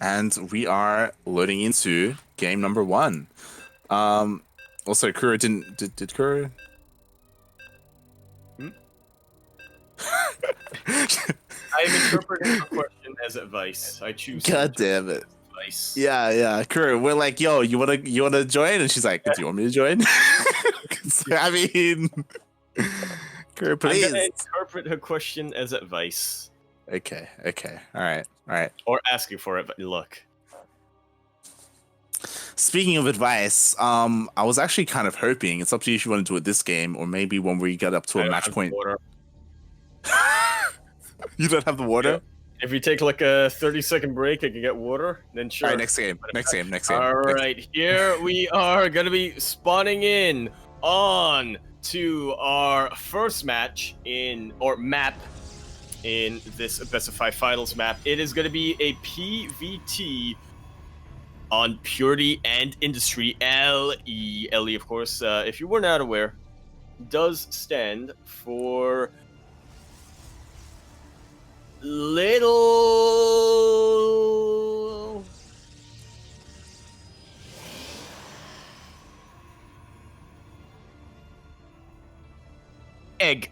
And we are loading into game number 1. Also, Kuro did Kuro? I'm interpreting the question as advice. I choose. God damn it. Advice. Yeah. Kuro, we're like, yo, you wanna join? And she's like, do you want me to join? I mean, Kuro, please. I'm gonna interpret her question as advice. Okay. All right. Or asking for it, but look. Speaking of advice, I was actually kind of hoping, it's up to you if you want to do it this game, or maybe when we get up to a match point. You don't have the water? Yeah. If you take like a 30-second break, I can get water, then sure. All right, next game. All right, here we are going to be spawning in on to our first match map in this Best of 5 Finals map. It is going to be a PvT on Purity and Industry. LE. LE, of course, if you were not aware, does stand for little egg.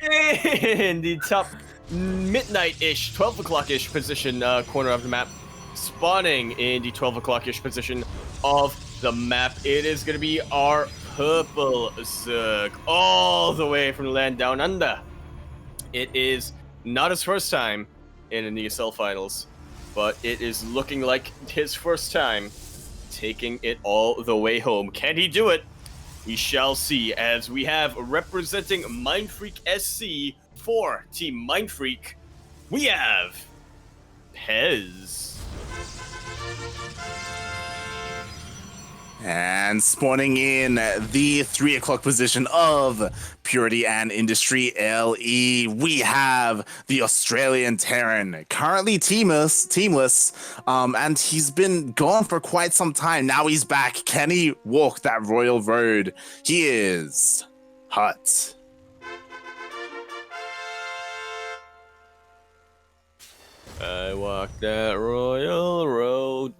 In the top midnight-ish, 12 o'clock-ish position corner of the map, spawning in the 12 o'clock-ish position of the map, it is going to be our purple Zerg, all the way from the land down under. It is not his first time in an ESL Finals, but it is looking like his first time taking it all the way home. Can he do it? We shall see, as we have representing Mindfreak SC for Team Mindfreak, we have Pezz. And spawning in the 3 o'clock position of Purity and Industry LE, we have the Australian Terran, currently teamless, and he's been gone for quite some time. Now he's back. Can he walk that royal road? He is HuT. I walk that royal road.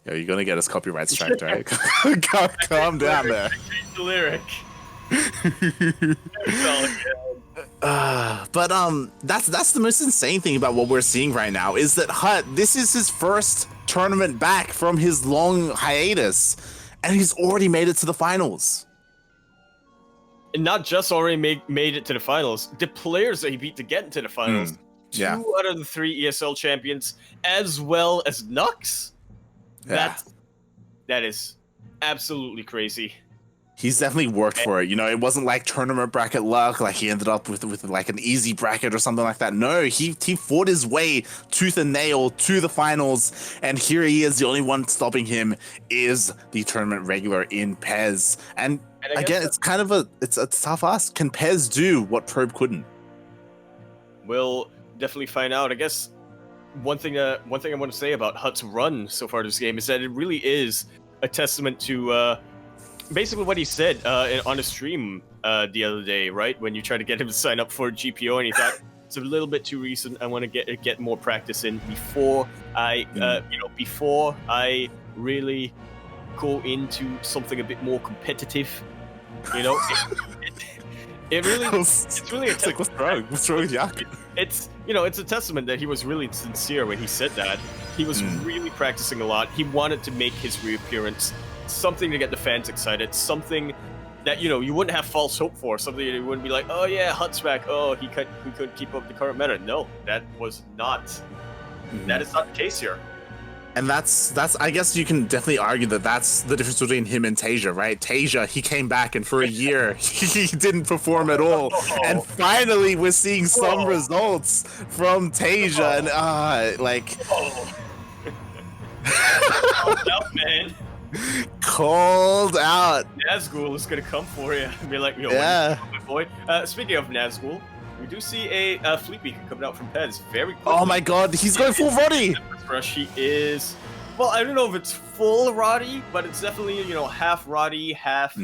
Yo, you're gonna get us copyright strike, right? Calm down there. Change the lyric. But that's the most insane thing about what we're seeing right now is that HuT, this is his first tournament back from his long hiatus, and he's already made it to the finals. And not just already made it to the finals, the players that he beat to get into the finals, 2 out of the 3 ESL champions, as well as Nux. Yeah. That is absolutely crazy. He's definitely worked for it. You know, it wasn't like tournament bracket luck, like he ended up with like an easy bracket or something like that. No, he fought his way tooth and nail to the finals, and here he is. The only one stopping him is the tournament regular in Pezz. And again, it's kind of a tough ask. Can Pezz do what Probe couldn't? We'll definitely find out. I guess one thing I want to say about HuT's run so far this game is that it really is a testament to basically what he said on a stream the other day, right? When you try to get him to sign up for GPO, and he thought it's a little bit too recent. I want to get more practice in before I before I really go into something a bit more competitive. You know, it's really it's like what's wrong with Yaku? It's it's a testament that he was really sincere when he said that. He was really practicing a lot. He wanted to make his reappearance something to get the fans excited, something that you wouldn't have false hope for, something that you wouldn't be like, oh yeah, HuT's back, oh he couldn't keep up the current meta. No, that was not. That is not the case here. And that's I guess you can definitely argue that that's the difference between him and Tasia, right? Tasia, he came back and for a year he didn't perform at all. And finally we're seeing some results from Tasia and Called out, man. Called out. Nazgul is gonna come for you and be like, yeah, my boy. Speaking of Nazgul, we do see a fleet beacon coming out from Pezz very quickly. Oh my god, he's going full Roddy! He is, well, I don't know if it's full Roddy, but it's definitely, half Roddy, half,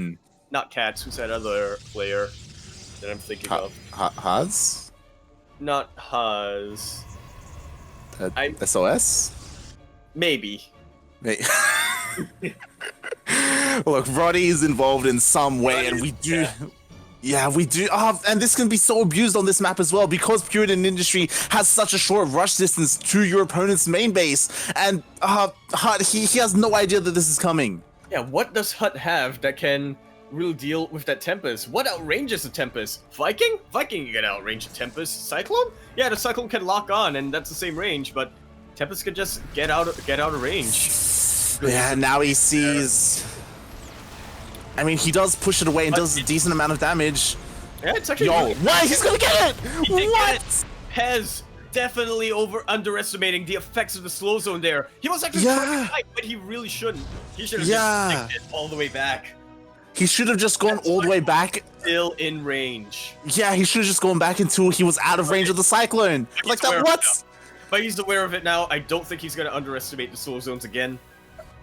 not Cats, who's that other player that I'm thinking of? Huz? Not Huz. SOS? Maybe. Look, Roddy is involved in some way, and we do. Yeah, we do. And this can be so abused on this map as well because Fueled in Industry has such a short rush distance to your opponent's main base, and HuT, he has no idea that this is coming. Yeah, what does HuT have that can really deal with that Tempest? What outranges the Tempest? Viking? Viking can outrange the Tempest. Cyclone? Yeah, the Cyclone can lock on, and that's the same range, but Tempest can just get out of range. Yeah, now he sees. I mean, he does push it away and does a decent amount of damage. Yeah, it's actually. Yo, what? He's gonna get it! What? Pezz definitely underestimating the effects of the slow zone there. He was actually trying to fight, but he really shouldn't. He should have just sticked it all the way back. He should have just gone all the way back. Still in range. Yeah, he should have just gone back until he was out of range of the Cyclone. Like that, what? But he's aware of it now. I don't think he's gonna underestimate the slow zones again.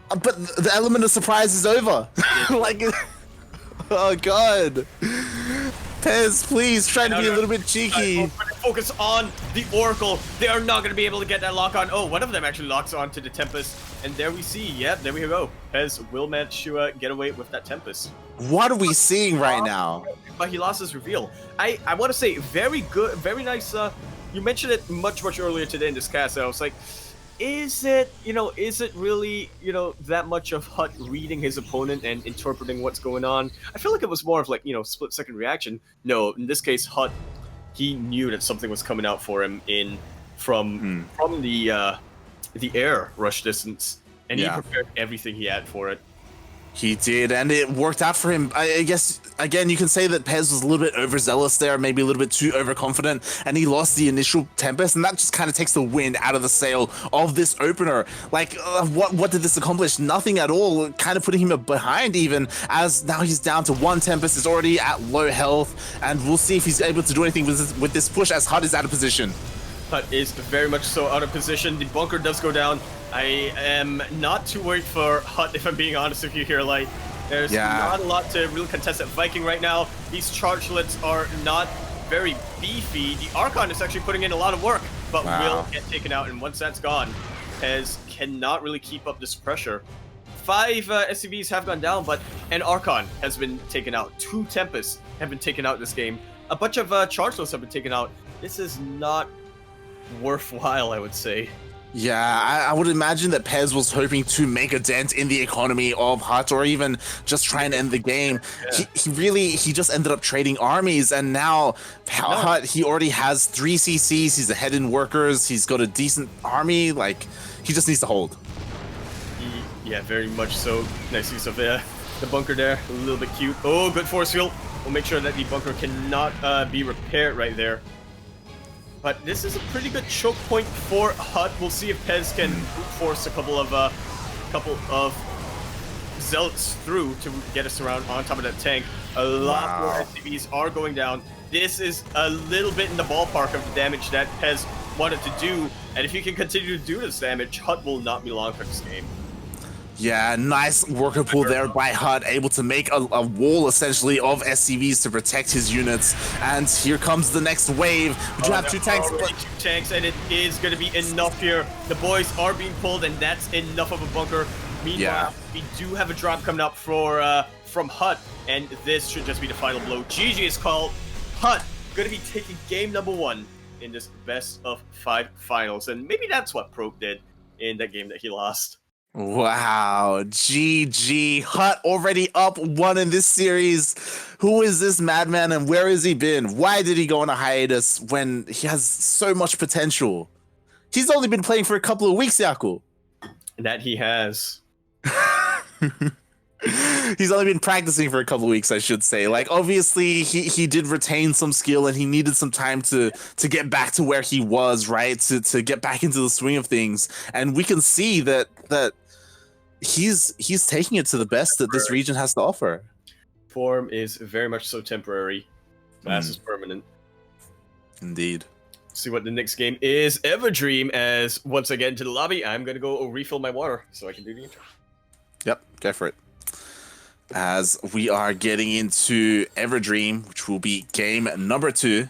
But the element of surprise is over. Like, oh god. Pezz, please try to be a little bit cheeky. Focus on the Oracle. They are not going to be able to get that lock on. Oh, one of them actually locks on to the Tempest. And there we see, there we go. Pezz will manage to get away with that Tempest. What are we seeing right now? But he lost his reveal. I want to say, very good, very nice. You mentioned it much earlier today in this cast. I was like, is it really, that much of HuT reading his opponent and interpreting what's going on? I feel like it was more of like, split-second reaction. No, in this case, HuT, he knew that something was coming out for him from the air rush distance, and he prepared everything he had for it. He did, and it worked out for him. I guess, again, you can say that Pezz was a little bit overzealous there, maybe a little bit too overconfident, and he lost the initial Tempest, and that just kind of takes the wind out of the sail of this opener. Like, what did this accomplish? Nothing at all, kind of putting him behind even, as now he's down to one Tempest, is already at low health, and we'll see if he's able to do anything with this push, as HuT is out of position. HuT is very much so out of position. The bunker does go down. I am not too worried for HuT, if I'm being honest with you here. Like, there's not a lot to really contest at Viking right now. These chargelets are not very beefy. The Archon is actually putting in a lot of work, but will get taken out. And once that's gone, Pezz cannot really keep up this pressure. 5 SCVs have gone down, but an Archon has been taken out. 2 Tempests have been taken out this game. A bunch of chargelets have been taken out. This is not worthwhile, I would say. Yeah, I would imagine that Pezz was hoping to make a dent in the economy of HuT, or even just try and end the game. He just ended up trading armies, and now HuT, he already has 3 CCs, he's ahead in workers, he's got a decent army, like, he just needs to hold. Yeah, very much so. Nice use of the bunker there, a little bit cute. Oh, good force field. We'll make sure that the bunker cannot be repaired right there. But this is a pretty good choke point for HuT. We'll see if Pezz can force a couple of zealots through to get us around on top of that tank. A lot more SCVs are going down. This is a little bit in the ballpark of the damage that Pezz wanted to do. And if he can continue to do this damage, HuT will not be long for this game. Yeah, nice worker pool there by HuT, able to make a wall essentially of SCVs to protect his units. And here comes the next wave. We do have 2 tanks, but 2 tanks, and it is going to be enough here. The boys are being pulled, and that's enough of a bunker. Meanwhile, we do have a drop coming up from HuT, and this should just be the final blow. GG is called. HuT going to be taking game number 1 in this best of 5 finals, and maybe that's what Probe did in that game that he lost. Wow, GG. HuT already up 1 in this series. Who is this madman, and where has he been? Why did he go on a hiatus when he has so much potential? He's only been playing for a couple of weeks, Yaku. That he has. He's only been practicing for a couple of weeks, I should say. Like, obviously, he did retain some skill, and he needed some time to get back to where he was, right? To get back into the swing of things. And we can see that he's taking it to the best that this region has to offer. Form is very much so temporary. Mass is permanent. Indeed. See what the next game is. Everdream, as once I get into the lobby, I'm going to go refill my water so I can do the intro. Yep, go for it. As we are getting into Everdream, which will be game number 2.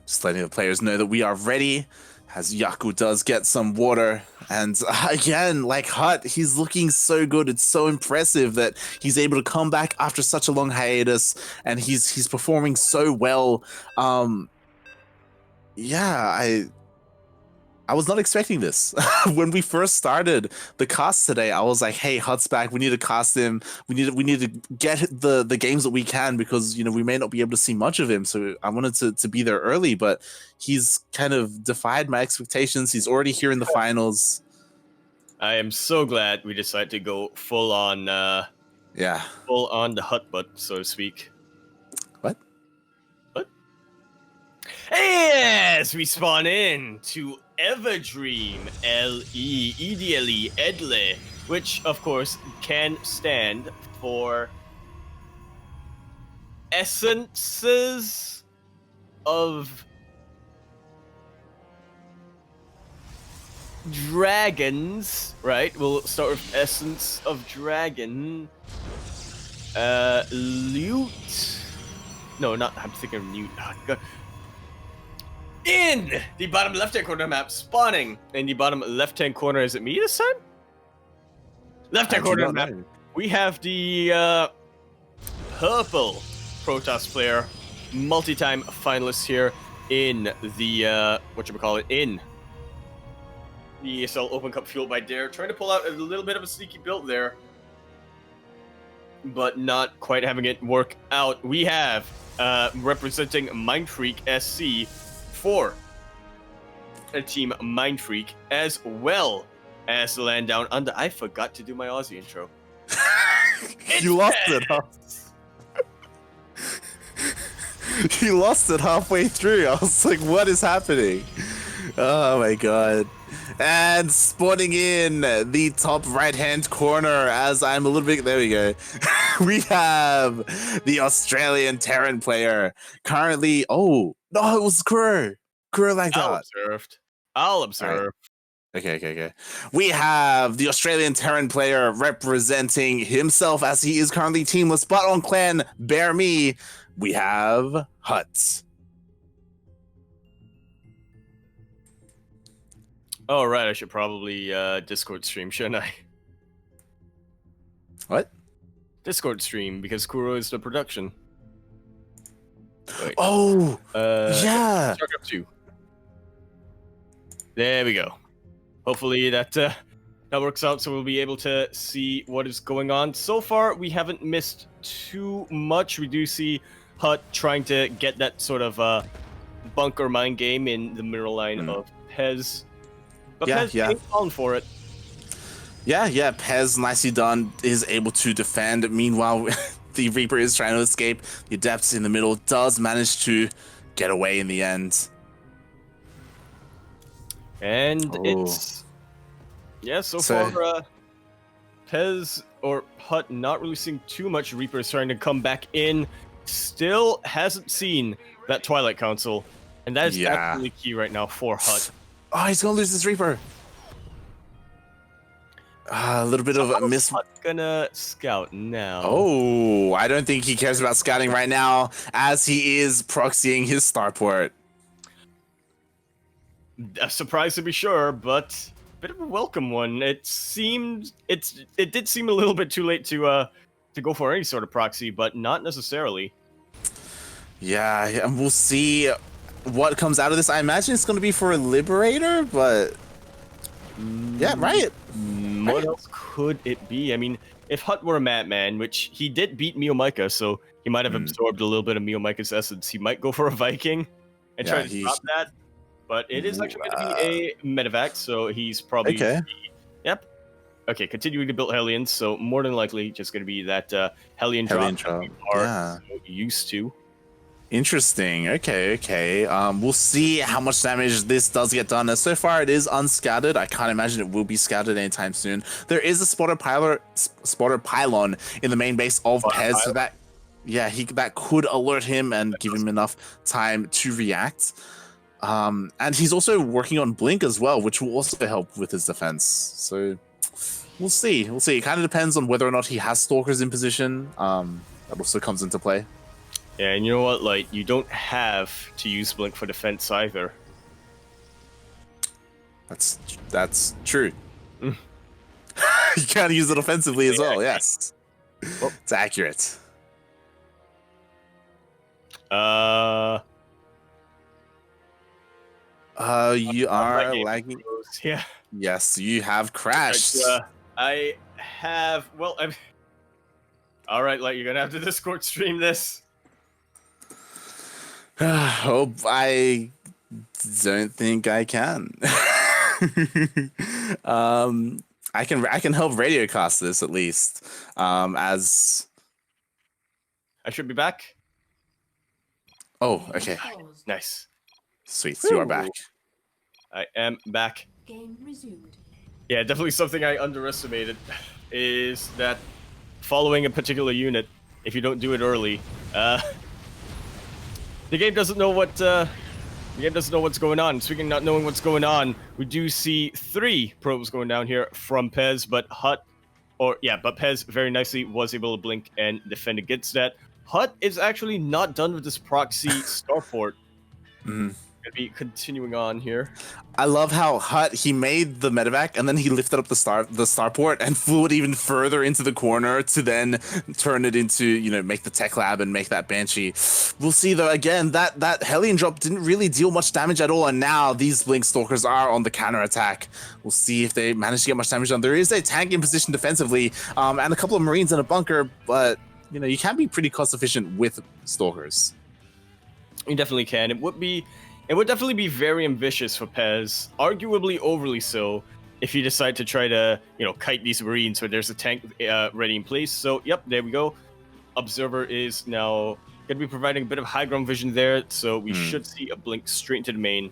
Just letting the players know that we are ready, as Yaku does get some water. And again, like HuT, he's looking so good. It's so impressive that he's able to come back after such a long hiatus, and he's performing so well. Yeah, I was not expecting this. When we first started the cast today, I was like, hey, HuT's back. We need to cast him. We need to get the games that we can, because, you know, we may not be able to see much of him. So I wanted to be there early, but he's kind of defied my expectations. He's already here in the finals. I am so glad we decided to go full on the HuT butt, so to speak. What? As we spawn in to Everdream LE, EDLE, Edle, which of course can stand for Essences of Dragons, right? We'll start with Essence of Dragon. Lute. No, not. I'm thinking of Newt. Oh, God. In the bottom left-hand corner of the map, spawning in the bottom left-hand corner. Is it me this time? Left-hand corner of the map. We have the purple Protoss player, multi-time finalist here in the in the ESL Open Cup Fueled by Dare, trying to pull out a little bit of a sneaky build there, but not quite having it work out. We have representing Mindfreak SC for a team Mindfreak, as well as the land down under. I forgot to do my Aussie intro. You lost it, huh? You lost it halfway through. I was like, what is happening? Oh my god. And spawning in the top right-hand corner, as I'm a little bit... There we go. We have the Australian Terran player. Currently... Oh, no, it was Kuro. Kuro like that. I'll observe. Right. Okay. We have the Australian Terran player representing himself, as he is currently teamless, but on clan Bear Me, we have HuT. Oh, right, I should probably Discord stream, shouldn't I? What? Discord stream, because Kuro is the production. Wait. Oh, yeah. StarCraft 2. There we go. Hopefully that works out, so we'll be able to see what is going on. So far, we haven't missed too much. We do see HuT trying to get that sort of bunker mine game in the middle line of Pezz. But Pezz ain't falling for it. Yeah, Pezz, nicely done, is able to defend. Meanwhile, the Reaper is trying to escape. The Adepts in the middle does manage to get away in the end. And it's... Yeah, so far, Pezz or HuT not really seeing too much. Reaper is trying to come back in. Still hasn't seen that Twilight Council. And that is absolutely key right now for HuT. Oh, he's gonna lose this Reaper. A little bit of a miss. HuT gonna scout now. Oh, I don't think he cares about scouting right now, as he is proxying his starport. A surprise to be sure, but a bit of a welcome one. It did seem a little bit too late to go for any sort of proxy, but not necessarily. Yeah, and we'll see what comes out of this. I imagine it's going to be for a Liberator, but yeah, right. What else could it be? I mean, if HuT were a Madman, which he did beat Miomika, so he might have absorbed a little bit of Miomika's essence, he might go for a Viking and try to drop that. But it is actually going to be a medevac, so he's probably... Okay. Yep. Okay, continuing to build Hellions, so more than likely just going to be that Hellion drop that we are so used to. Interesting. Okay. We'll see how much damage this does get done. As so far, it is unscouted. I can't imagine it will be scouted anytime soon. There is a spotter pylon in the main base of Pezz, so that that could alert him and give him enough time to react. And he's also working on Blink as well, which will also help with his defense. So we'll see. It kind of depends on whether or not he has Stalkers in position. That also comes into play. Yeah, and you know what? Like, you don't have to use Blink for defense either. That's true. You can't use it offensively as well. Yes, it's accurate. You are lagging. Yeah. Yes, you have crashed. I have. Well, I'm. All right, like you're gonna have to Discord stream this. Hope I don't think I can. I can help radiocast this at least. As I should be back. oh, okay, Nice. sweet, you are back. I am back. Game resumed. Yeah, definitely something I underestimated is that following a particular unit, if you don't do it early, the game doesn't know what what's going on. Speaking of not knowing what's going on, we do see 3 probes going down here from Pezz, but but Pezz very nicely was able to blink and defend against that. HuT is actually not done with this proxy starport. Gonna be continuing on here. I love how HuT, he made the medevac and then he lifted up the starport and flew it even further into the corner to then turn it into, you know, make the tech lab and make that Banshee. We'll see though, again, that Hellion drop didn't really deal much damage at all, and now these Blink Stalkers are on the counter attack. We'll see if they manage to get much damage done. There is a tank in position defensively, and a couple of Marines in a bunker, but you know, you can be pretty cost efficient with Stalkers. You definitely can. It would definitely be very ambitious for Pezz, arguably overly so, if you decide to try to, you know, kite these Marines where there's a tank ready in place. So, yep, there we go. Observer is now going to be providing a bit of high ground vision there, so we should see a blink straight into the main.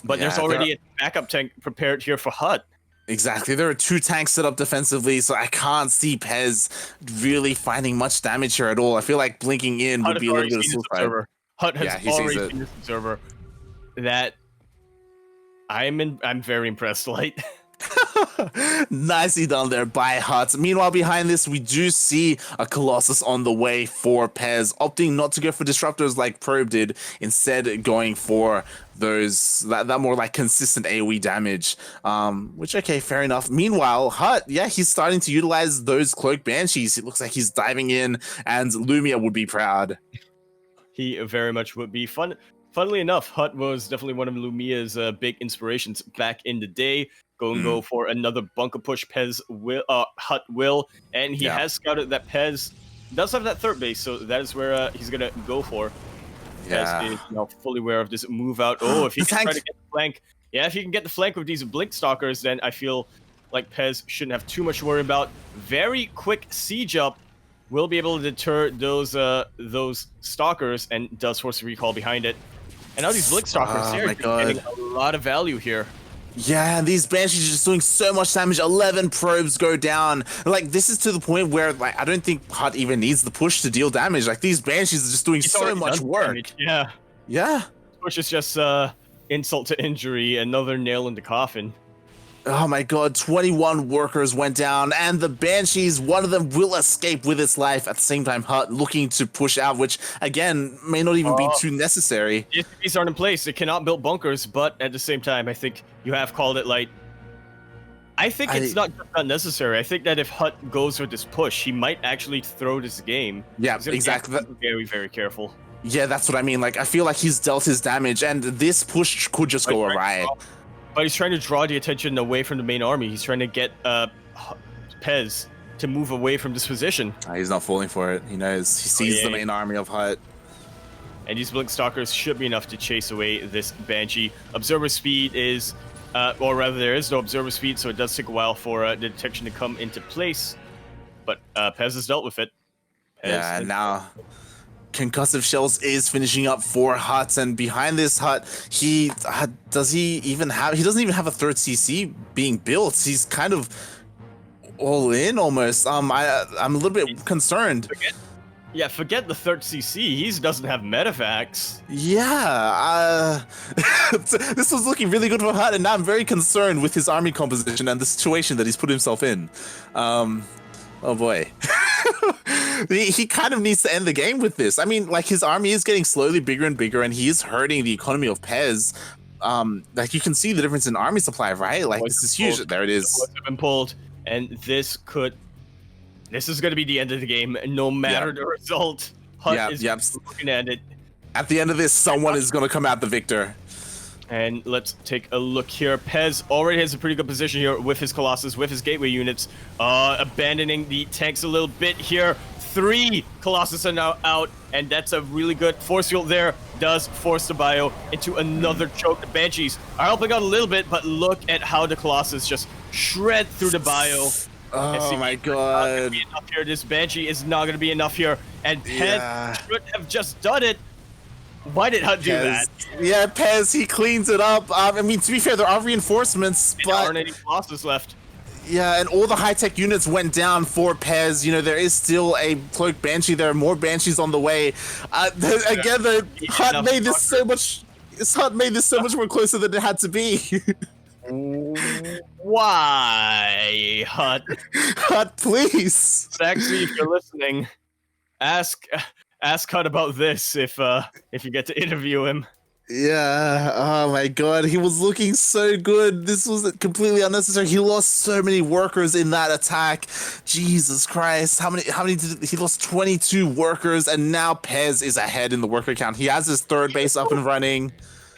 But Yeah, there's already a backup tank prepared here for HuT. Exactly. There are 2 tanks set up defensively, so I can't see Pezz really finding much damage here at all. I feel like blinking in would be a little bit of suicide. HuT has he sees already it. seen this observer. That I'm very impressed, Light. Nicely done there by HuT. Meanwhile, behind this, we do see a Colossus on the way for Pezz, opting not to go for disruptors like Probe did, instead going for that more like consistent AoE damage. Which, okay, fair enough. Meanwhile, HuT, yeah, he's starting to utilize those Cloak Banshees. It looks like he's diving in, and Lumia would be proud. He very much would be. Funnily enough, HuT was definitely one of Lumia's big inspirations back in the day. Go for another bunker push. HuT will, and he has scouted that Pezz does have that third base, so that is where he's gonna go for. Yeah, Pezz is now fully aware of this move out. Oh, if he can try to get the flank, if he can get the flank with these Blink Stalkers, then I feel like Pezz shouldn't have too much to worry about. Very quick siege up will be able to deter those Stalkers, and does force a recall behind it. And now these Blink Stalkers here are getting a lot of value here. Yeah, and these Banshees are just doing so much damage. 11 probes go down. Like, this is to the point where, like, I don't think HuT even needs the push to deal damage. Like, these Banshees are just doing so much work. Damage. Yeah. Yeah. Push is just insult to injury, another nail in the coffin. Oh my god, 21 workers went down, and the Banshees, one of them will escape with its life. At the same time, HuT looking to push out, which, again, may not even be too necessary. The SCVs aren't in place. They cannot build bunkers, but at the same time, I think you have called it Light. I think it's not unnecessary. I think that if HuT goes with this push, he might actually throw this game. Yeah, exactly. Very, very careful. Yeah, that's what I mean. Like, I feel like he's dealt his damage, and this push could just go awry. But he's trying to draw the attention away from the main army. He's trying to get Pezz to move away from this position. He's not falling for it. He knows. He sees the main army of HuT. And these Blink Stalkers should be enough to chase away this Banshee. Observer speed is, or rather there is no observer speed, so it does take a while for the detection to come into place. But Pezz has dealt with it. Yeah, and now concussive shells is finishing up for HuT, and behind this HuT, he doesn't even have a third CC being built. He's kind of all in almost. I'm a little bit concerned. Forget the third CC. He doesn't have medevacs. Yeah, this was looking really good for HuT, and now I'm very concerned with his army composition and the situation that he's put himself in. Oh boy. He kind of needs to end the game with this. I mean, like his army is getting slowly bigger and bigger, and he is hurting the economy of Pezz. Like you can see the difference in army supply, right? Like this is huge. There it is. Have been pulled, and this is going to be the end of the game, no matter the result. HuT is looking at it. At the end of this, someone is going to come out the victor. And let's take a look here. Pezz already has a pretty good position here with his Colossus, with his gateway units, abandoning the tanks a little bit here. 3 Colossus are now out, and that's a really good force field there. Does force the bio into another choke. The Banshees are helping out a little bit, but look at how the Colossus just shred through the bio. Oh my god. Enough here. This Banshee is not going to be enough here, and Pezz should have just done it. Why did HuT do that? Yeah, Pezz, he cleans it up. I mean, to be fair, there are reinforcements, but... There aren't any Colossus left. Yeah, and all the high-tech units went down for Pezz. You know, there is still a Cloaked Banshee. There are more Banshees on the way. Again, HuT made this so much... HuT made this so much more closer than it had to be. Why, HuT? HuT, please. Actually, if you're listening, ask HuT about this if you get to interview him. Yeah. Oh my god, he was looking so good. This was completely unnecessary. He lost so many workers in that attack. Jesus Christ. How many did he lost 22 workers, and now Pezz is ahead in the worker count. He has his 3rd base up and running.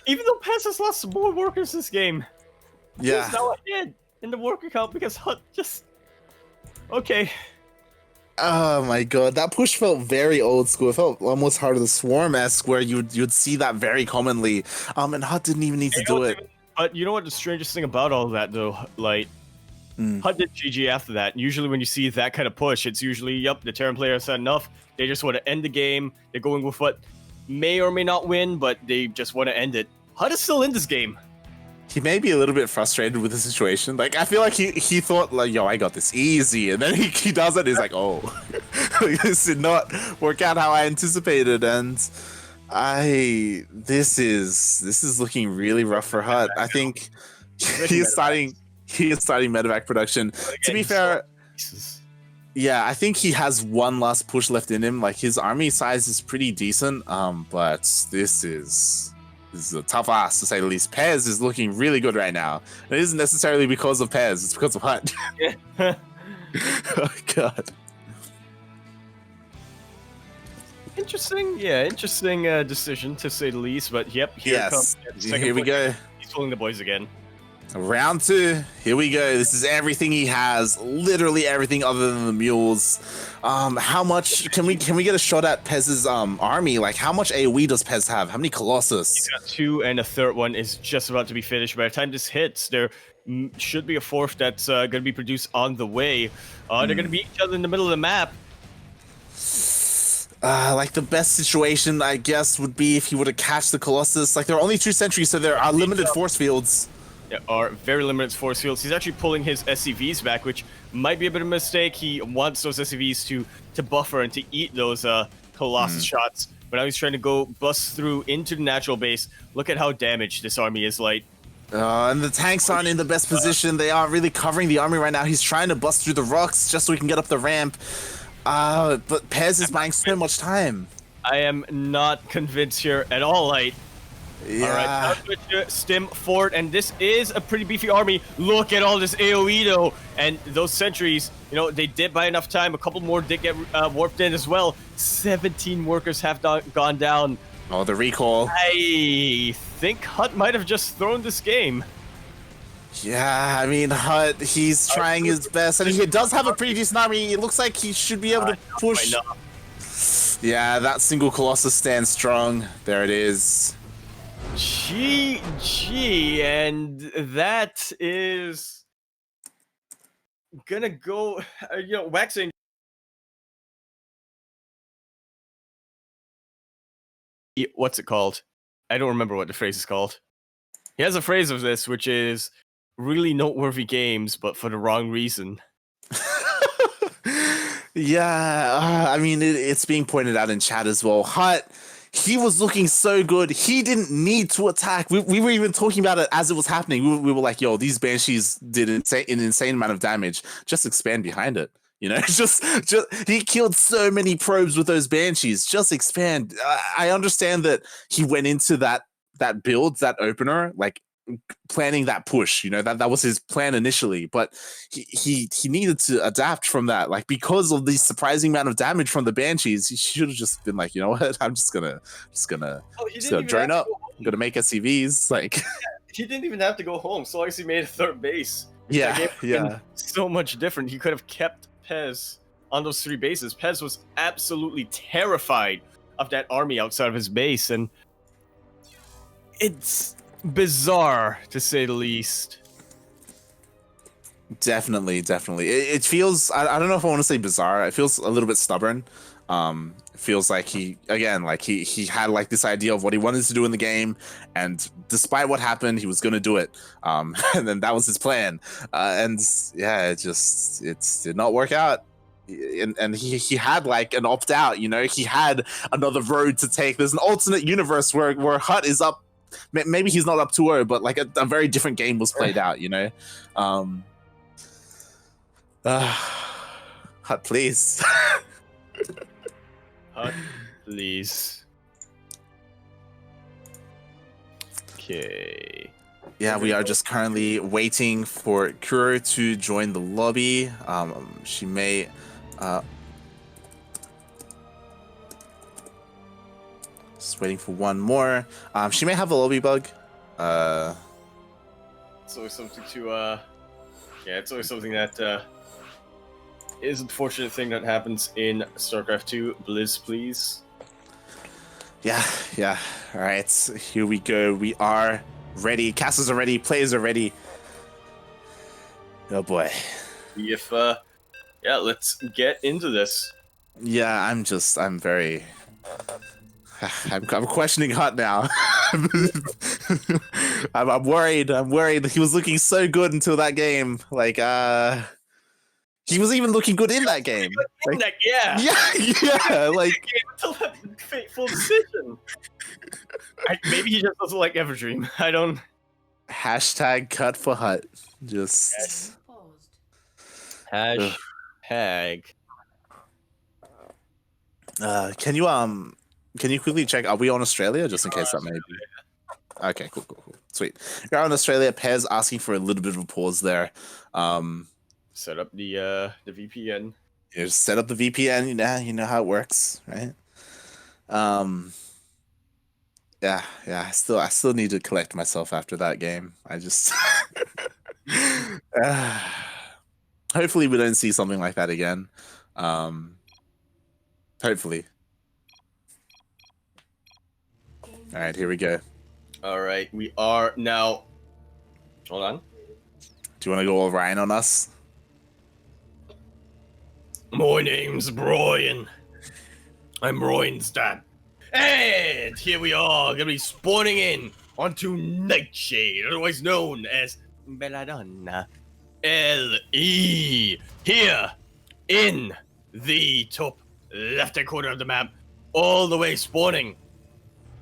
Even though Pezz has lost more workers this game. Yeah. He's now ahead in the worker count because HuT just okay. Oh my god, that push felt very old school. It felt almost Heart of the Swarm-esque, where you'd see that very commonly. And HuT didn't even need to do it. But you know what the strangest thing about all of that though, like HuT did GG after that. Usually when you see that kind of push, it's usually, yep, the Terran player has had enough. They just want to end the game. They're going with what may or may not win, but they just want to end it. HuT is still in this game. He may be a little bit frustrated with the situation. Like, I feel like he thought, like, yo, I got this easy. And then he does it, he's like, oh. This did not work out how I anticipated. And this is looking really rough for HuT. I think he is starting medevac production. To be fair, yeah, I think he has one last push left in him. Like, his army size is pretty decent. But this is a tough ass, to say the least. Pezz is looking really good right now. It isn't necessarily because of Pezz, it's because of HuT. Yeah. Oh, God. Interesting decision, to say the least. But yep, here we go. He's pulling the boys again. Round 2, here we go. This is everything he has, literally everything other than the mules. How much can we get a shot at Pezz's army? Like, how much AoE does Pezz have? How many Colossus? He's got 2, and a 3rd one is just about to be finished. By the time this hits, there should be a 4th that's going to be produced on the way. They're going to meet each other in the middle of the map. Like, the best situation, I guess, would be if he were to catch the Colossus. Like, there are only 2 sentries, so there are limited force fields. There are very limited force fields. He's actually pulling his SCVs back, which might be a bit of a mistake. He wants those SCVs to buffer and to eat those Colossus shots. But now he's trying to go bust through into the natural base. Look at how damaged this army is, like. And the tanks aren't in the best position. They aren't really covering the army right now. He's trying to bust through the rocks just so he can get up the ramp. But Pezz is buying so much time. I am not convinced here at all, like. Yeah. All right, stim fort, and this is a pretty beefy army. Look at all this AoE though, and those sentries. You know, they did buy enough time. A couple more did get warped in as well. 17 workers have gone down. Oh, the recall. I think HuT might have just thrown this game. Yeah, I mean, HuT, he's trying his best, and he does have a pretty decent army. It looks like he should be able to push. Yeah, that single Colossus stands strong. There it is. GG, and that is gonna go, waxing. What's it called? I don't remember what the phrase is called. He has a phrase of this, which is really noteworthy games, but for the wrong reason. Yeah, I mean, it's being pointed out in chat as well. HuT, he was looking so good. He didn't need to attack. We were even talking about it as it was happening. We were like, yo, these Banshees did an insane amount of damage. Just expand behind it. You know, just he killed so many probes with those banshees. Just expand. I understand that he went into that build, that opener, like planning that push. You know, that was his plan initially, but he needed to adapt from that. Like, because of the surprising amount of damage from the banshees, he should have just been like, you know what, I'm just gonna drone up. I'm gonna make SCVs. Like, he didn't even have to go home, so long as he made a third base. yeah, yeah. So much different. He could have kept Pezz on those 3 bases. Pezz was absolutely terrified of that army outside of his base, and it's bizarre to say the least. Definitely. It feels, I don't know if I want to say bizarre. It feels a little bit stubborn. It feels like he had like this idea of what he wanted to do in the game, and despite what happened, he was going to do it. And then that was his plan. And yeah, it did not work out. And he had like an opt out, you know, he had another road to take. There's an alternate universe where HuT is up. Maybe he's not up 2-0, but like a very different game was played out, you know. HuT, please. HuT, please. Okay. Yeah, we are just currently waiting for Kuro to join the lobby. She may just waiting for one more. She may have a lobby bug. It's always something to it's always something that is an unfortunate thing that happens in StarCraft 2. Blizz, please. Yeah. All right, here we go. We are ready. Castles are ready. Players are ready. Oh boy. If let's get into this. Yeah, I'm very. I'm questioning HuT now. I'm worried. He was looking so good until that game. Like, he was even looking good in that game. Like, yeah. Like, until that fateful decision. Maybe he just doesn't like Everdream. I don't. Hashtag cut for HuT. Just. Hashtag. Can you quickly check? Are we on Australia? Just in case that may be. Okay, cool. Sweet. We're on Australia. Pezz asking for a little bit of a pause there. Set up the VPN. Yeah, just set up the VPN. You know how it works, right? Yeah. I still need to collect myself after that game. I just. Hopefully we don't see something like that again. Hopefully. All right, here we go. All right, we are now. Hold on. Do you want to go all Ryan on us? My name's Brian. I'm Ryan's dad. And here we are, gonna be spawning in onto Nightshade, otherwise known as Belladonna LE. Here in the top left-hand corner of the map, all the way spawning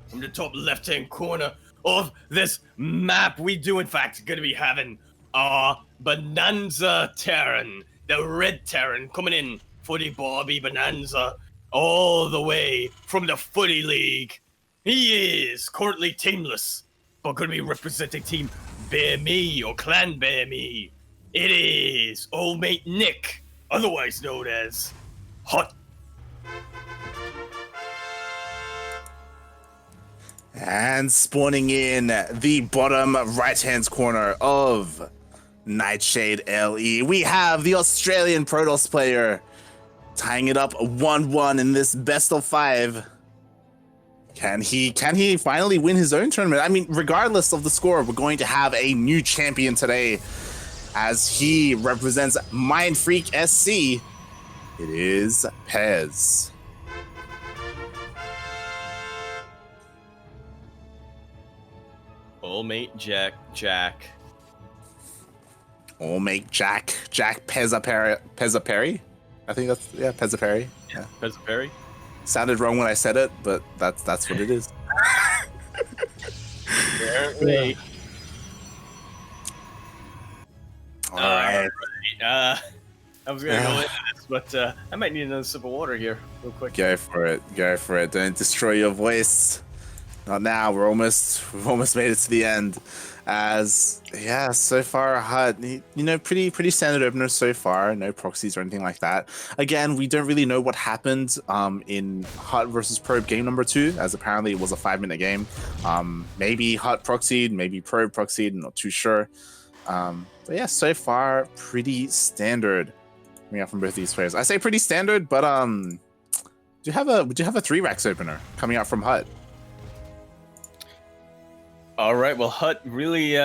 from the top left-hand corner of this map. We do, in fact, gonna be having our Bonanza Terran, the red Terran, coming in for the Barbie Bonanza, all the way from the Footy League. He is currently teamless, but gonna be representing Team Bear Me or Clan Bear Me. It is old mate Nick, otherwise known as HuT. And spawning in the bottom right-hand corner of Nightshade LE, we have the Australian Protoss player tying it up 1-1 in this best of 5. Can he finally win his own tournament? I mean, regardless of the score, we're going to have a new champion today as he represents Mind Freak SC. It is Pezz. Old mate Jack. Old mate Jack Pezzaperi. I think that's Pezzaperi. Yeah, Pezzaperi. Sounded wrong when I said it, but that's what it is. Apparently. All right. I was gonna go into this, but I might need another sip of water here, real quick. Go for it. Go for it. Don't destroy your voice. Not now. We've almost made it to the end. As yeah, so far HuT, pretty standard opener so far. No proxies or anything like that. Again, we don't really know what happened in HuT versus Probe game number 2, as apparently it was a 5-minute game. Maybe HuT proxied, maybe Probe proxied. not too sure. But yeah, so far pretty standard coming out from both these players. I say pretty standard, but do you have a 3-Rex opener coming out from HuT? All right, well, HuT really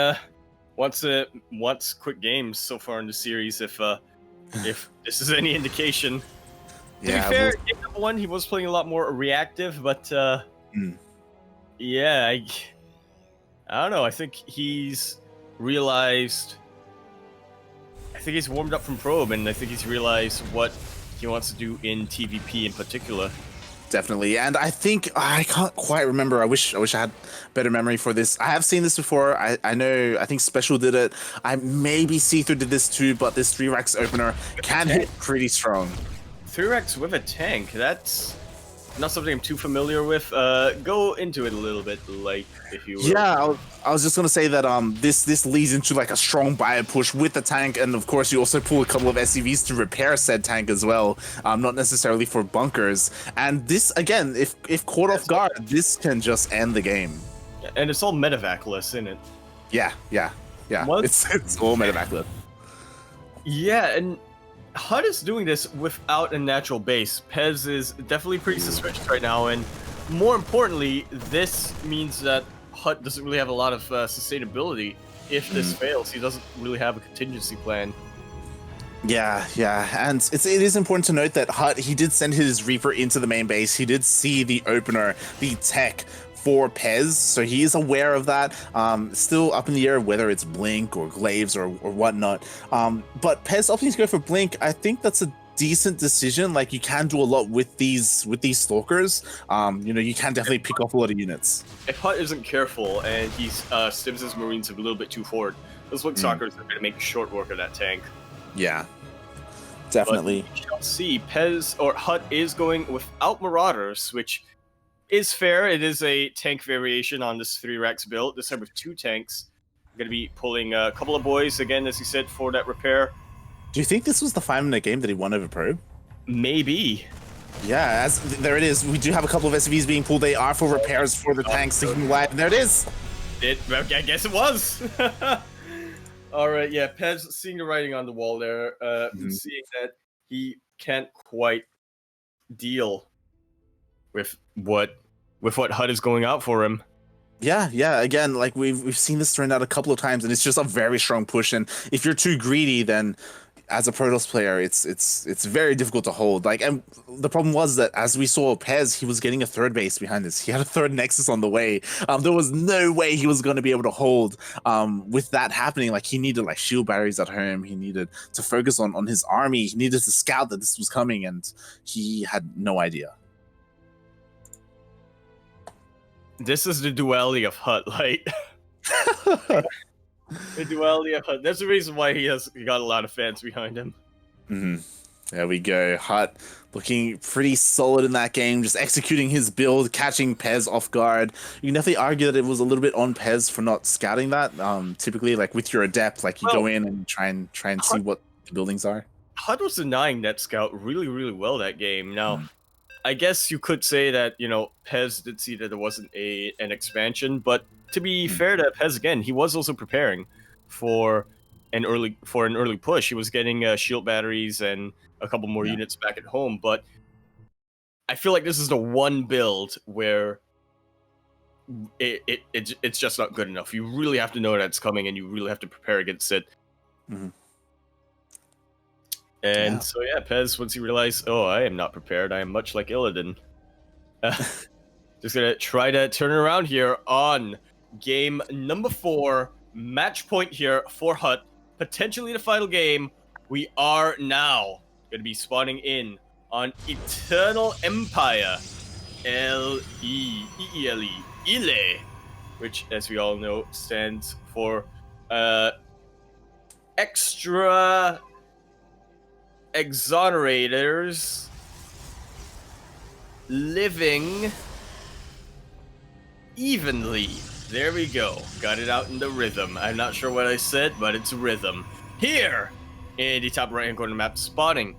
wants quick games so far in the series. If this is any indication, Yeah, to be fair, game number 1 he was playing a lot more reactive, but yeah, I don't know. I think he's realized. I think he's warmed up from Probe, and I think he's realized what he wants to do in TvP in particular. Definitely, and I think I can't quite remember. I wish I had better memory for this. I have seen this before. I know. I think Special did it. I maybe See-Through did this too, but this 3-Rex opener can hit pretty strong. 3-Rex with a tank. That's not something I'm too familiar with. Go into it a little bit, like, if you will. Yeah, I was just gonna say that this leads into like a strong bio push with the tank, and of course you also pull a couple of SCVs to repair said tank as well. Not necessarily for bunkers. And this again, if caught off guard, this can just end the game. And it's all medevac-less, isn't it? Yeah. What? It's all medevac. Yeah, and HuT is doing this without a natural base. Pezz is definitely pretty suspicious right now, and more importantly, this means that HuT doesn't really have a lot of sustainability. If this fails, he doesn't really have a contingency plan. Yeah, and it is important to note that HuT, he did send his Reaper into the main base. He did see the opener, the tech for Pezz, so he is aware of that. Still up in the air whether it's Blink or Glaives or whatnot. But Pezz opting to go for Blink, I think that's a decent decision. Like, you can do a lot with these stalkers. You can definitely pick off a lot of units. If HuT isn't careful and he stims his Marines a little bit too forward, those Blink Stalkers are going to make short work of that tank. Yeah, definitely. But we shall see. Pezz or HuT is going without Marauders, which is fair. It is a tank variation on this 3-Rex build. This time with 2 tanks. I'm going to be pulling a couple of boys, again, as you said, for that repair. Do you think this was the 5-minute game that he won over Probe? Maybe. Yeah, there it is. We do have a couple of SCVs being pulled. They are for repairs for the tanks. There it is. I guess it was. All right, yeah, Pezz seeing the writing on the wall there, seeing that he can't quite deal with what HuT is going out for him. Yeah. Again, like we've seen this turned out a couple of times, and it's just a very strong push. And if you're too greedy, then as a Protoss player, it's very difficult to hold. Like, and the problem was that as we saw Pezz, he was getting a 3rd base behind this. He had a 3rd Nexus on the way. There was no way he was going to be able to hold with that happening. Like, he needed like shield batteries at home. He needed to focus on his army. He needed to scout that this was coming, and he had no idea. This is the duality of HuT, like the duality of HuT. That's the reason why he got a lot of fans behind him. There we go. HuT looking pretty solid in that game, just executing his build, catching Pezz off guard. You can definitely argue that it was a little bit on Pezz for not scouting that. Typically, like with your adept, like you go in and try and see what the buildings are. HuT was denying that scout really, really well that game. Now, I guess you could say that, Pezz did see that there wasn't an expansion, but to be fair to Pezz, again, he was also preparing for an early push. He was getting shield batteries and a couple more units back at home, but I feel like this is the one build where it's just not good enough. You really have to know that's coming, and you really have to prepare against it. And so, yeah, Pezz, once he realized, oh, I am not prepared, I am much like Illidan. Just gonna try to turn it around here on game number 4. Match point here for HuT. Potentially the final game. We are now gonna be spawning in on Eternal Empire. L-E-E-L-E. Ile. Which, as we all know, stands for extra Exonerators living evenly. There we go. Got it out in the rhythm. I'm not sure what I said, but it's rhythm. Here, in the top right-hand corner of the map, spawning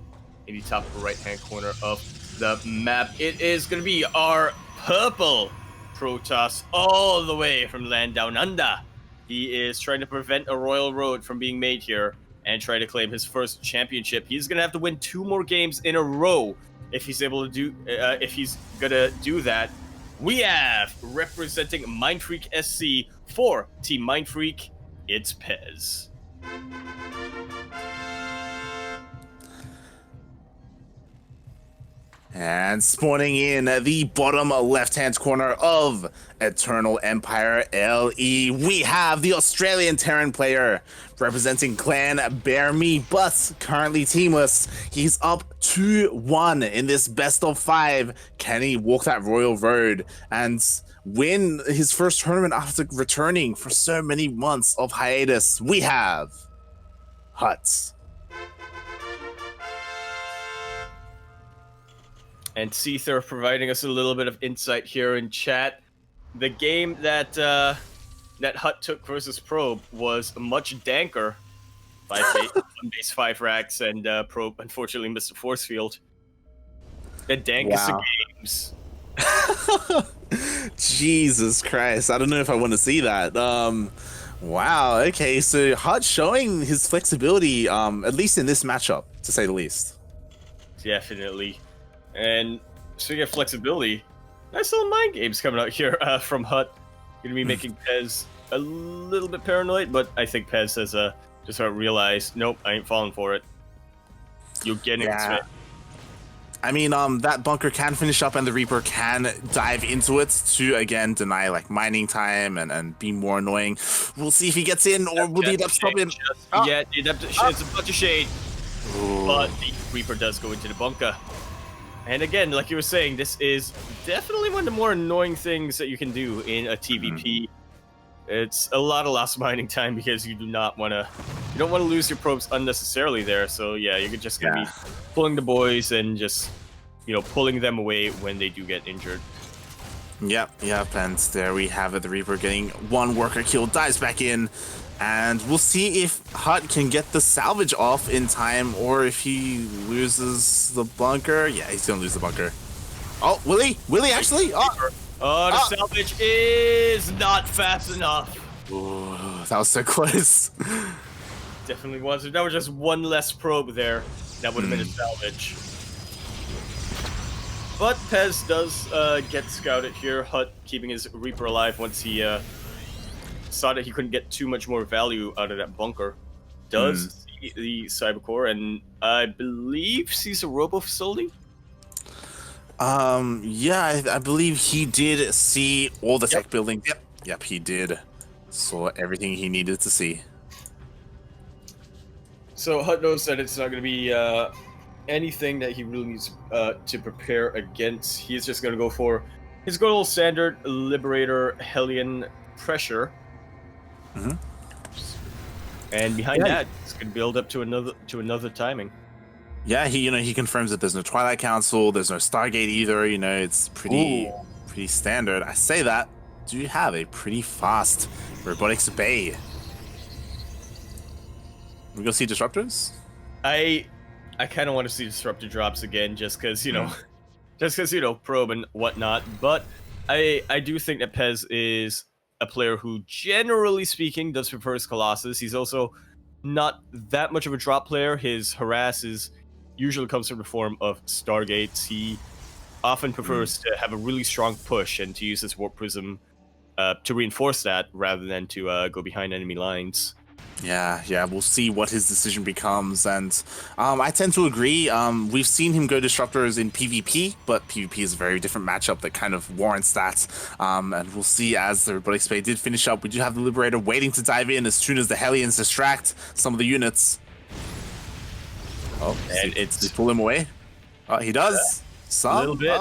in the top right-hand corner of the map, it is going to be our purple Protoss all the way from land down under. He is trying to prevent a royal road from being made here and try to claim his first championship. He's going to have to win 2 more games in a row if he's able to do if he's going to do that. We have representing Mindfreak SC for Team Mindfreak, it's Pezz. And spawning in the bottom left-hand corner of Eternal Empire LE, we have the Australian Terran player representing Clan Bear Me, but currently teamless. He's up 2-1 in this best of 5. Can he walk that royal road and win his first tournament after returning for so many months of hiatus? We have HuT. And Seether providing us a little bit of insight here in chat. The game that that HuT took versus Probe was much danker. 5 base 5 racks, and Probe unfortunately missed a force field. The dankest of games. Jesus Christ, I don't know if I want to see that. Wow, okay, so HuT showing his flexibility, at least in this matchup, to say the least. Definitely. And speaking of flexibility, nice little mind games coming out here from HuT. Gonna be making Pezz a little bit paranoid, but I think Pezz has just sort of realized, nope, I ain't falling for it. You're getting it. I mean, that bunker can finish up, and the Reaper can dive into it to again deny like mining time and be more annoying. We'll see if he gets in, or will the Adept stop him? Yeah, the Adept, it's a bunch of shade, but the Reaper does go into the bunker. And again, like you were saying, this is definitely one of the more annoying things that you can do in a TvP. It's a lot of lost mining time because you don't want to lose your probes unnecessarily there. So yeah, you're just gonna be pulling the boys and just pulling them away when they do get injured. Yep, and there we have it. The Reaper getting 1 worker kill, dives back in. And we'll see if HuT can get the salvage off in time, or if he loses the bunker. Yeah, he's gonna lose the bunker. Oh, will he? Will he actually? The salvage is not fast enough. Ooh, that was so close. Definitely was. That was just 1 less probe there. That would have been a salvage. But Pezz does get scouted here. HuT keeping his Reaper alive once he saw that he couldn't get too much more value out of that bunker. Does see the Cybercore, and I believe sees a robo facility. Yeah, I believe he did see all the tech buildings. Yep, he did. Saw everything he needed to see. So HuT knows that it's not going to be anything that he really needs to prepare against. He's just going to go for his good old standard Liberator Hellion Pressure. And behind that, it's going to build up to another timing. Yeah, he confirms that there's no Twilight Council, there's no Stargate either. It's pretty standard. I say that. Do you have a pretty fast Robotics Bay? We go see Disruptors? I kind of want to see Disruptor drops again, just because probe and whatnot. But I do think that Pezz is a player who, generally speaking, does prefer his Colossus. He's also not that much of a drop player. His harass usually comes from the form of Stargates. He often prefers to have a really strong push and to use his Warp Prism to reinforce that rather than to go behind enemy lines. Yeah, we'll see what his decision becomes, and I tend to agree. We've seen him go Disruptors in PvP, but PvP is a very different matchup that kind of warrants that, and we'll see as the Robotics Bay did finish up. We do have the Liberator waiting to dive in as soon as the Hellions distract some of the units. Oh, and they pull him away? He does. A little bit.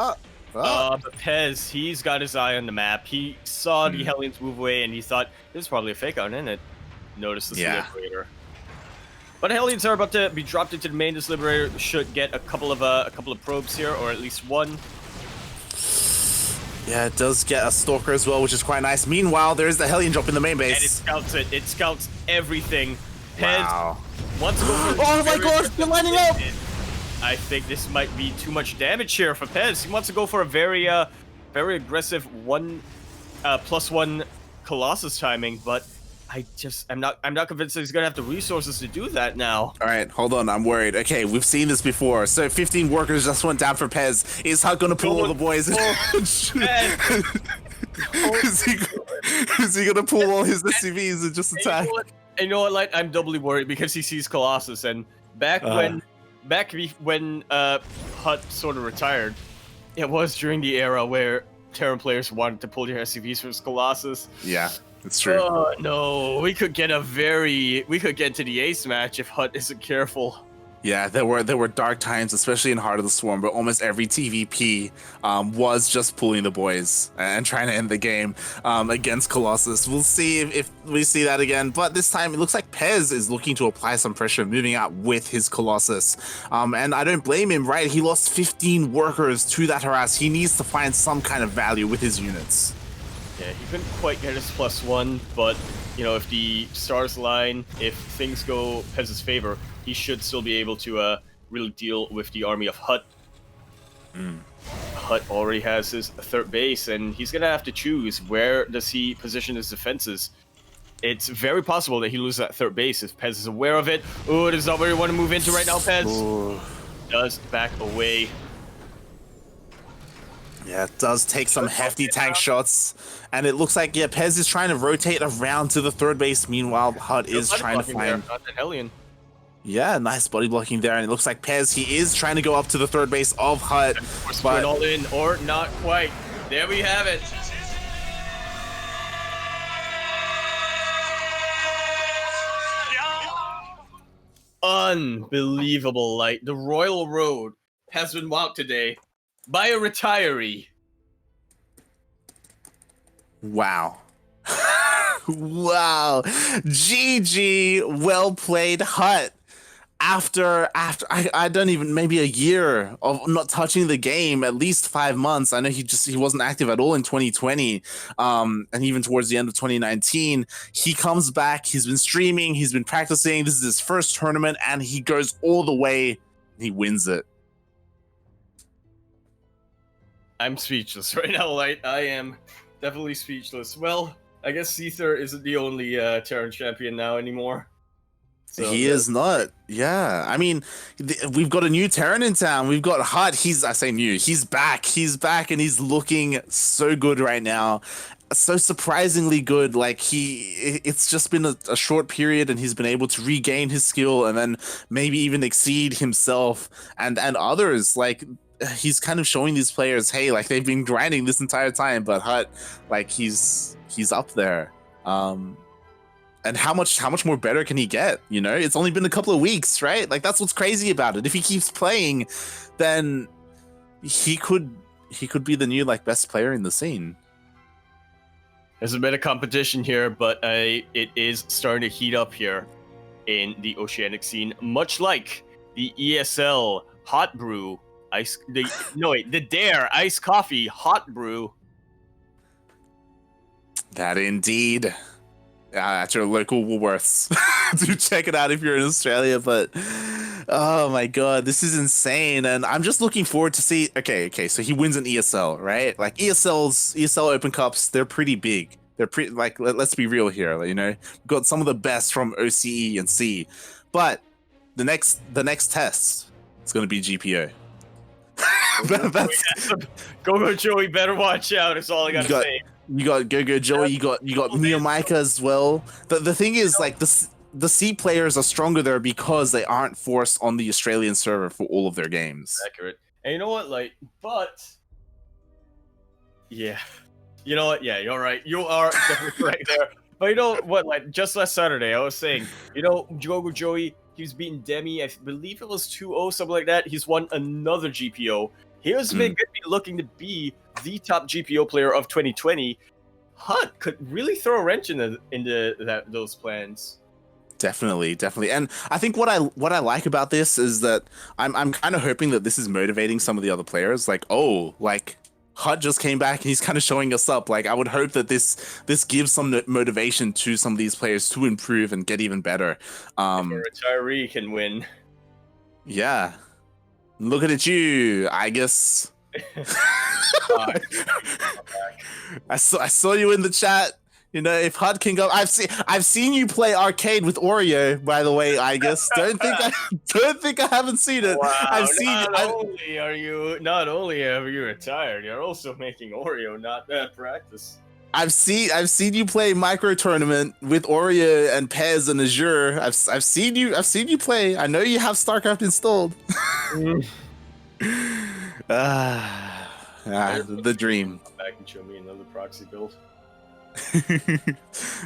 But Pezz, he's got his eye on the map. He saw the Hellions move away, and he thought, this is probably a fake out, isn't it? Notice the Liberator. But Hellions are about to be dropped into the main. This Liberator should get a couple of probes here, or at least one. Yeah, it does get a Stalker as well, which is quite nice. Meanwhile, there's the Hellion drop in the main base. And it scouts it. It scouts everything. Pezz Wow. wants to go for Oh my god, they're lining up! I think this might be too much damage here for Pezz. He wants to go for a very aggressive +1 Colossus timing, but I'm not convinced that he's gonna have the resources to do that now. All right, hold on, I'm worried. Okay, we've seen this before. So 15 workers just went down for Pezz. Is HuT gonna pull all the boys? Is he gonna pull all his SCVs and just attack? You know what, like, I'm doubly worried because he sees Colossus, and back when HuT sort of retired, it was during the era where Terran players wanted to pull your SCVs from Colossus. Yeah, it's true. Oh no, we could get to the ace match if HuT isn't careful. Yeah, there were dark times, especially in Heart of the Swarm, but almost every TvP was just pulling the boys and trying to end the game against Colossus. We'll see if we see that again, but this time it looks like Pezz is looking to apply some pressure, moving out with his Colossus. And I don't blame him, right? He lost 15 workers to that harass. He needs to find some kind of value with his units. Yeah, he couldn't quite get his +1, but you know, if the stars line, if things go Pezz's favor, he should still be able to really deal with the army of HuT. HuT already has his third base, and he's gonna have to choose where does he position his defenses. It's very possible that he loses that third base if Pezz is aware of it. Oh, this is not where you want to move into right now, Pezz. Ooh. Does back away. Yeah, it does take some hefty tank shots, and it looks like, yeah, Pezz is trying to rotate around to the third base. Meanwhile, HuT is trying to find... Hellion. Yeah, nice body blocking there, and it looks like Pezz, he is trying to go up to the third base of HuT. But all in, or not quite. There we have it. Unbelievable light. The Royal Road has been walked today by a retiree. Wow. Wow. GG, well played, HuT. After I don't even, maybe a year of not touching the game, at least 5 months. I know he wasn't active at all in 2020, and even towards the end of 2019, he comes back. He's been streaming, he's been practicing. This is his first tournament, and he goes all the way. And he wins it. I'm speechless right now, Light. I am definitely speechless. Well, I guess Seether isn't the only Terran champion now anymore. So, he is not. Yeah, I mean, we've got a new Terran in town. We've got HuT. I say new. He's back. He's back, and he's looking so good right now. So surprisingly good. Like, it's just been a short period, and he's been able to regain his skill, and then maybe even exceed himself and others. Like, he's kind of showing these players, hey, like, they've been grinding this entire time, but HuT, like, he's up there. And how much more better can he get? You know, it's only been a couple of weeks, right? Like, that's what's crazy about it. If he keeps playing, then he could be the new, like, best player in the scene. There's a bit of competition here, but it is starting to heat up here in the oceanic scene, much like the ESL Hot Brew the Dare Ice Coffee Hot Brew. That indeed. At your local Woolworths. Do check it out if you're in Australia. But oh my god, this is insane, and I'm just looking forward to see. Okay, so he wins an ESL, right? Like, ESL Open Cups, they're pretty big. They're pretty, like, let's be real here. You know, we've got some of the best from OCE and C, but the next test is going to be GPO. Go Joey, better watch out. Is all I gotta say. You got Go Joey, you got Neomika as well. The thing is, like, the C players are stronger there because they aren't forced on the Australian server for all of their games. Accurate. And you know what, like, but yeah, you know what, yeah, you're right. You are definitely right there. But you know what, like, just last Saturday, I was saying, you know, Go Joey, he was beating Demi. I believe it was 2-0, something like that. He's won another GPO. He was been looking to be the top GPO player of 2020. HuT could really throw a wrench into those plans. Definitely, definitely. And I think what I like about this is that I'm kind of hoping that this is motivating some of the other players. Like, oh, like HuT just came back and he's kind of showing us up. Like, I would hope that this gives some motivation to some of these players to improve and get even better. If a retiree can win. Yeah. Looking at you, I guess. I saw you in the chat. You know, if HuT can go, I've seen you play arcade with Oreo. By the way, I guess don't think I haven't seen it. Wow, I've seen. Not only have you retired, you're also making Oreo not bad practice. I've seen you play micro tournament with Oreo and Pezz and Azure. I've seen you play. I know you have StarCraft installed. The dream. Come back and show me another proxy build.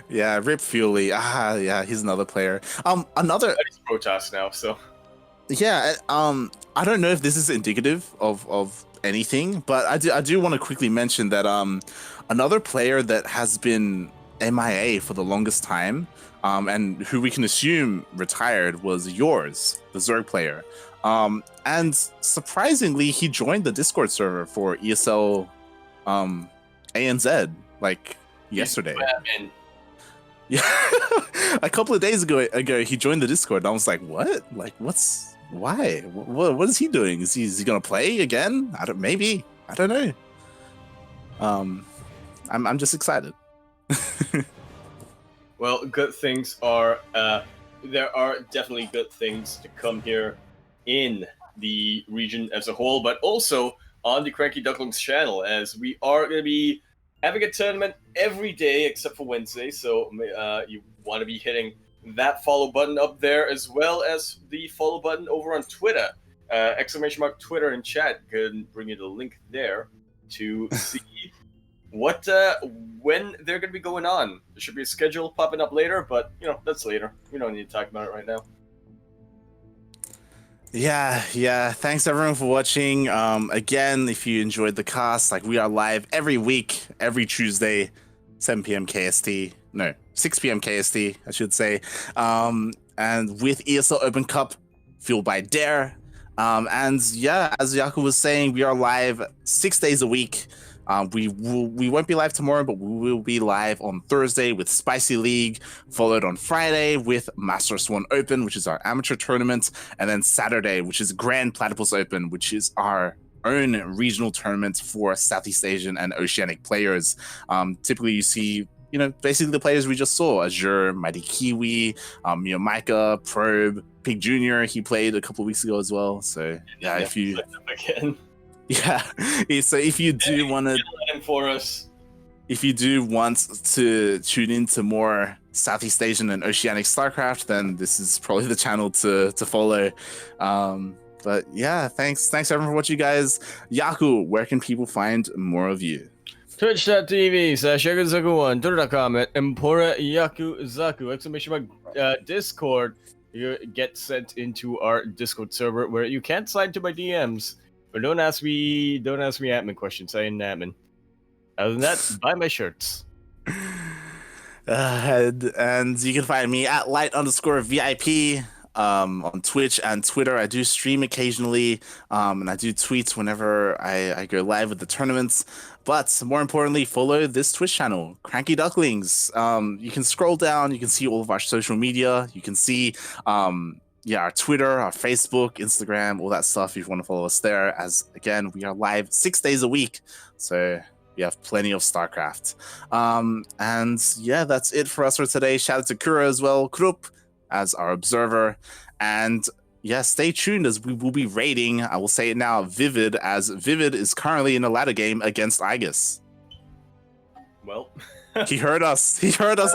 Yeah, Rip Fuely. Yeah, he's another player. Another. He's Protoss now, so. Yeah, I don't know if this is indicative of anything, but I do want to quickly mention that another player that has been MIA for the longest time, and who we can assume retired was yours, the Zerg player. And surprisingly, he joined the Discord server for ESL ANZ like yesterday. Yeah, a couple of days ago he joined the Discord, and I was like, "What? Like, why? What is he doing? Is he gonna play again? Maybe. I don't know. I'm just excited." Well, good things are there are definitely good things to come here in the region as a whole, but also on the CranKy Ducklings channel, as we are going to be having a tournament every day except for Wednesday, so you want to be hitting that follow button up there, as well as the follow button over on Twitter. ! Twitter in chat can bring you the link there to see when they're going to be going on. There should be a schedule popping up later, but that's later. We don't need to talk about it right now. Yeah. Thanks everyone for watching. Again, if you enjoyed the cast, like, we are live every week, every Tuesday, 7 p.m. KST. No, 6 p.m. KST, I should say. And with ESL Open Cup Fueled by Dare. And yeah, as Yaku was saying, we are live 6 days a week. We won't be live tomorrow, but we will be live on Thursday with Spicy League, followed on Friday with Master Swan Open, which is our amateur tournament, and then Saturday, which is Grand Platypus Open, which is our own regional tournament for Southeast Asian and Oceanic players. Typically, you see, basically the players we just saw: Azure, Mighty Kiwi, Micah, Probe, Pig Jr. He played a couple of weeks ago as well. So yeah, if you. Yeah, so if you do want to, if you do want to tune into more Southeast Asian and Oceanic StarCraft, then this is probably the channel to follow. But yeah, thanks everyone for watching, guys. Yaku, where can people find more of you? Twitch.tv/Yakuzaku1, Twitter.com/EmporiaYakuzaku, ! Discord. You get sent into our Discord server where you can't slide into my DMs. But don't ask me admin questions. I ain't admin. Other than that, buy my shirts. And you can find me at light_VIP on Twitch and Twitter. I do stream occasionally, and I do tweets whenever I go live with the tournaments. But more importantly, follow this Twitch channel, CranKy Ducklings. You can scroll down. You can see all of our social media. You can see our Twitter, our Facebook, Instagram, all that stuff, if you want to follow us there. As again, we are live 6 days a week, so we have plenty of StarCraft. And yeah, that's it for us for today. Shout out to Kura as well, Krupp as our observer. And yeah, stay tuned as we will be raiding, I will say it now, Vivid, as Vivid is currently in a ladder game against Aegis. Well, he heard us. Aegis heard us,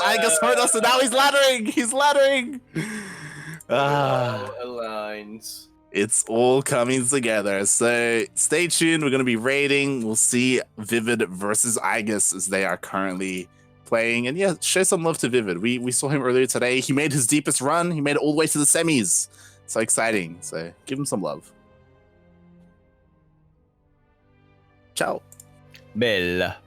and now he's laddering. Aligns. It's all coming together. So stay tuned. We're going to be raiding. We'll see Vivid versus Aegis as they are currently playing. And yeah, show some love to Vivid. We saw him earlier today. He made his deepest run. He made it all the way to the semis. So exciting. So give him some love. Ciao. Bella.